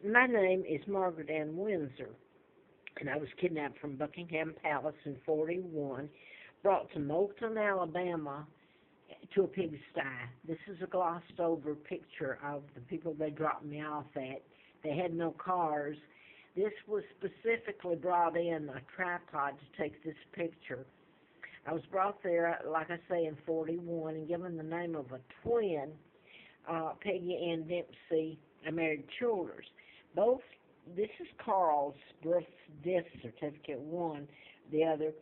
My name is Margaret Ann Windsor, and I was kidnapped from Buckingham Palace in 41, brought to Moulton, Alabama, to a pigsty. This is a glossed over picture of the people they dropped me off at. They had no cars. This was specifically brought in a tripod to take this picture. I was brought there, like I say, in 41 and given the name of a twin, Peggy Ann Dempsey. I married Childers. Both, this is Carl's death certificate, one, the other,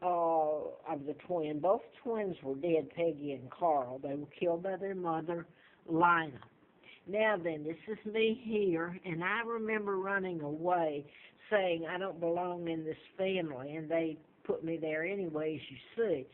of the twin. Both twins were dead, Peggy and Carl. They were killed by their mother, Lina. Now then, this is me here, and I remember running away, saying I don't belong in this family, and they put me there anyway, as you see.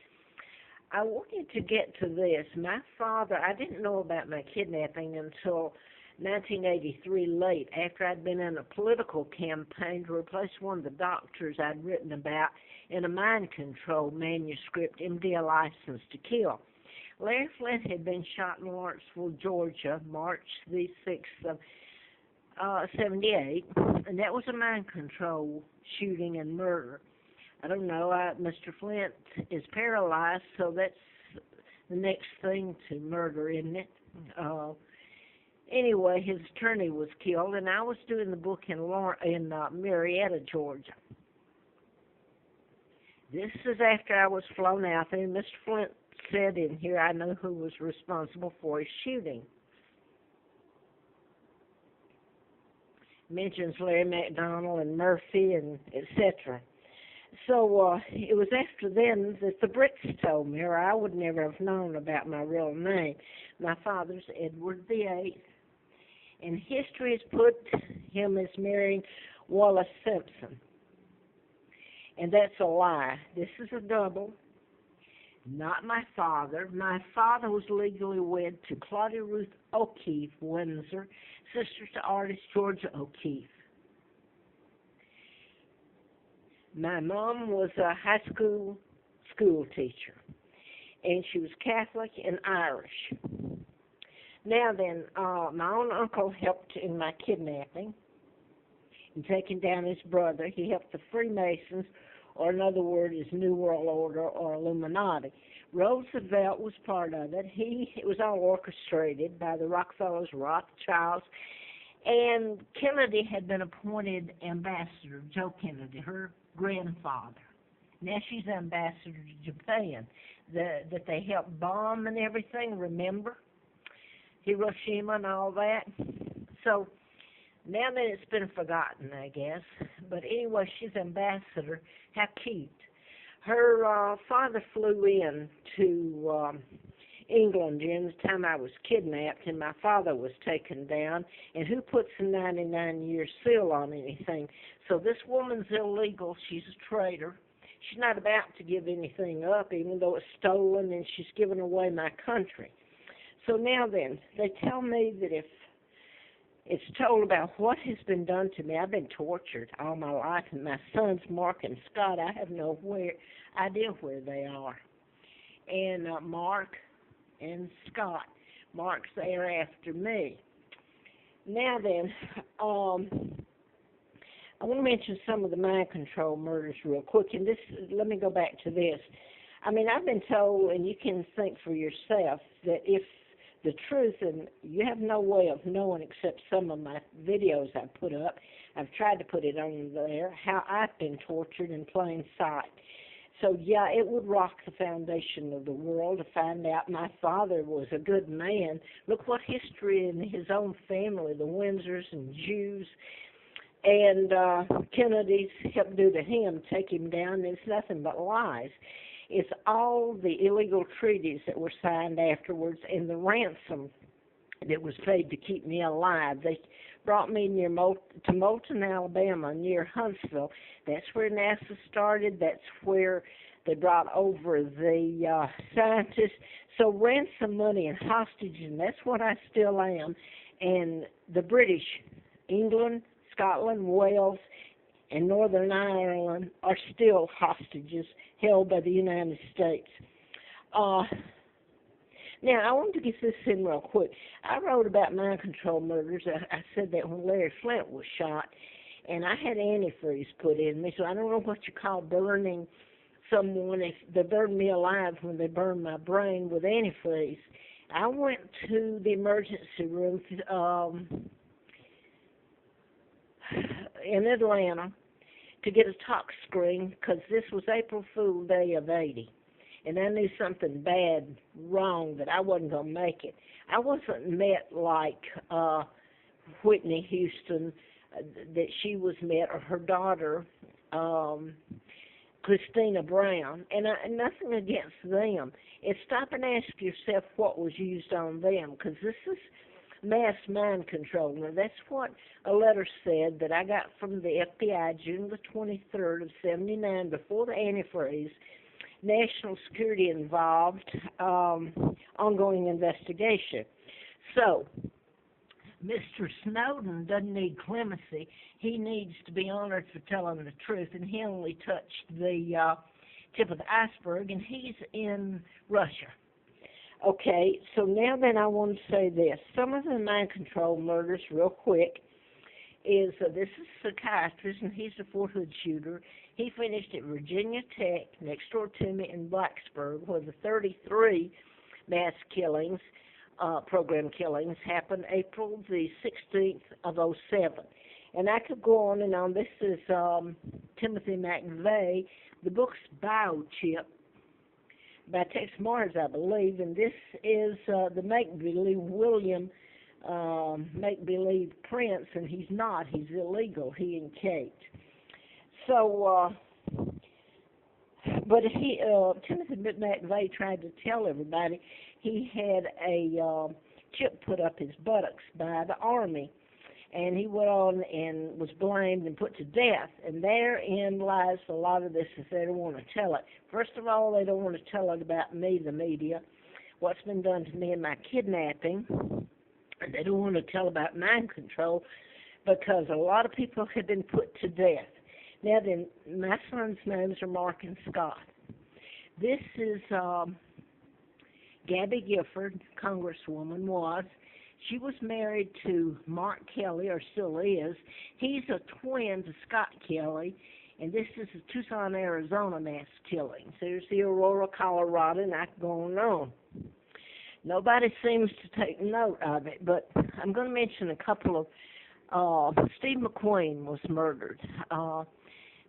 I want you to get to this. My father, I didn't know about my kidnapping until 1983 late, after I'd been in a political campaign to replace one of the doctors I'd written about in a mind control manuscript, MD A License to Kill. Larry Flint had been shot in Lawrenceville, Georgia, March the 6th of 78, and that was a mind control shooting and murder. I don't know, Mr. Flint is paralyzed, so that's the next thing to murder, isn't it? Anyway, his attorney was killed, and I was doing the book in Marietta, Georgia. This is after I was flown out there, and Mr. Flint said in here I know who was responsible for his shooting. Mentions Larry McDonald and Murphy and etc. So it was after then that the Brits told me, or I would never have known about my real name. My father's Edward VIII, and history has put him as marrying Wallace Simpson. And that's a lie. This is a double. Not my father. My father was legally wed to Claudia Ruth O'Keefe, Windsor, sister to artist Georgia O'Keefe. My mom was a high school teacher, and she was Catholic and Irish. Now then, my own uncle helped in my kidnapping and taking down his brother. He helped the Freemasons, or another word is New World Order or Illuminati. Roosevelt was part of it. It was all orchestrated by the Rockefellers, Rothschilds, and Kennedy had been appointed ambassador, Joe Kennedy, her grandfather. Now she's ambassador to Japan, that they helped bomb and everything, remember? Hiroshima and all that. So now that it's been forgotten, I guess. But anyway, she's ambassador. How cute. Her father flew in to England during the time I was kidnapped, and my father was taken down. And who puts a 99-year seal on anything? So this woman's illegal. She's a traitor. She's not about to give anything up, even though it's stolen, and she's given away my country. So now then, they tell me that if it's told about what has been done to me, I've been tortured all my life, and my sons, Mark and Scott, I have no idea where they are. And Mark and Scott, Mark's there after me. Now then, I want to mention some of the mind control murders real quick, and let me go back to this. I mean, I've been told, and you can think for yourself, that if the truth, and you have no way of knowing except some of my videos I put up, I've tried to put it on there, how I've been tortured in plain sight. So, yeah, it would rock the foundation of the world to find out my father was a good man. Look what history in his own family, the Windsors and Jews, and Kennedy's helped do to him, take him down. It's nothing but lies. It's all the illegal treaties that were signed afterwards and the ransom that was paid to keep me alive. They brought me to Moulton, Alabama, near Huntsville. That's where NASA started. That's where they brought over the scientists. So ransom money and hostage, and that's what I still am. And the British, England, Scotland, Wales, and Northern Ireland are still hostages held by the United States. Now, I want to get this in real quick. I wrote about mind control murders. I said that when Larry Flint was shot, and I had antifreeze put in me, so I don't know what you call burning someone. If they burned me alive when they burned my brain with antifreeze. I went to the emergency room in Atlanta to get a tox screen because this was April Fool Day of '80. And I knew something bad wrong, that I wasn't going to make it. I wasn't met like Whitney Houston, that she was met, or her daughter, Kristina Brown. And nothing against them. It's stop and ask yourself what was used on them, because this is mass mind control. Now, that's what a letter said that I got from the FBI June the 23rd of '79, before the antifreeze. National security involved, ongoing investigation. So, Mr. Snowden doesn't need clemency. He needs to be honored for telling the truth, and he only touched the tip of the iceberg, and he's in Russia. Okay, so now then I want to say this. Some of the mind control murders, real quick, is this is a psychiatrist, and he's a Fort Hood shooter. He finished at Virginia Tech, next door to me in Blacksburg, where the 33 mass killings, program killings, happened April the 16th of '07. And I could go on and on. This is Timothy McVeigh. The book's Biochip by Tex Mars, I believe, and this is the make-believe William make-believe Prince, and he's not. He's illegal, he and Kate. So, but Timothy McVeigh tried to tell everybody he had a chip put up his buttocks by the Army, and he went on and was blamed and put to death. And therein lies a lot of this, is they don't want to tell it. First of all, they don't want to tell it about me, the media, what's been done to me in my kidnapping. And they don't want to tell about mind control because a lot of people have been put to death. Now then, my son's names are Mark and Scott. This is Gabby Gifford, Congresswoman, was. She was married to Mark Kelly, or still is. He's a twin to Scott Kelly, and this is the Tucson, Arizona mass killings. There's the Aurora, Colorado, and I can go on and on. Nobody seems to take note of it, but I'm going to mention a couple of... Steve McQueen was murdered.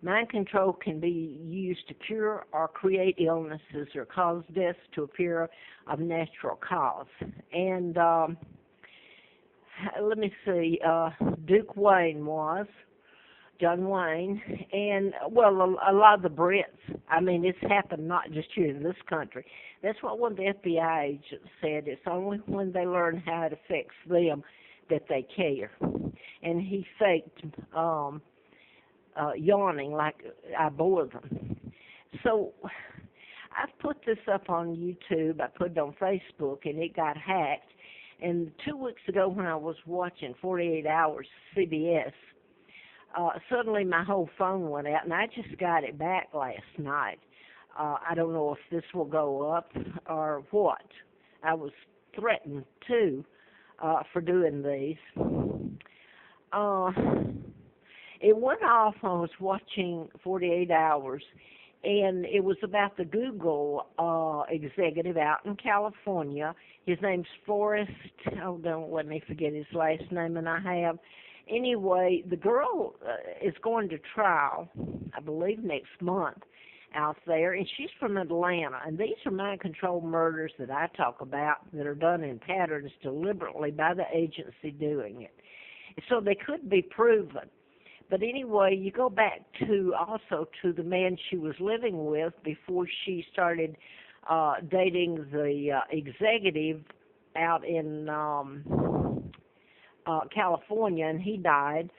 Mind control can be used to cure or create illnesses or cause deaths to appear of natural cause. And let me see, Duke Wayne was, John Wayne, and, well, a lot of the Brits. I mean, it's happened not just here in this country. That's what one of the FBI agents said. It's only when they learn how it affects them that they care. And he faked yawning like I bored them. So I've put this up on YouTube. I put it on Facebook, and it got hacked. And 2 weeks ago when I was watching 48 Hours CBS, suddenly my whole phone went out, and I just got it back last night. I don't know if this will go up or what. I was threatened, too, for doing these. It went off. I was watching 48 Hours, and it was about the Google executive out in California. His name's Forrest. Oh, don't let me forget his last name, and I have. Anyway, the girl is going to trial, I believe, next month out there, and she's from Atlanta. And these are mind control murders that I talk about that are done in patterns deliberately by the agency doing it. So they could be proven. But anyway, you go back to also to the man she was living with before she started dating the executive out in California, and he died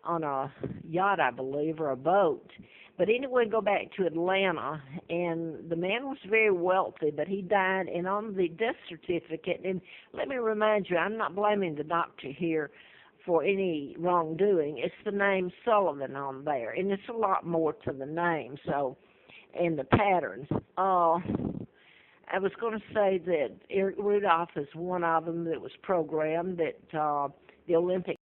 on a yacht, I believe, or a boat. But anyway, go back to Atlanta, and the man was very wealthy, but he died, and on the death certificate, and let me remind you, I'm not blaming the doctor here for any wrongdoing. It's the name Sullivan on there, and it's a lot more to the name, so, and the patterns. I was going to say that Eric Rudolph is one of them that was programmed that the Olympic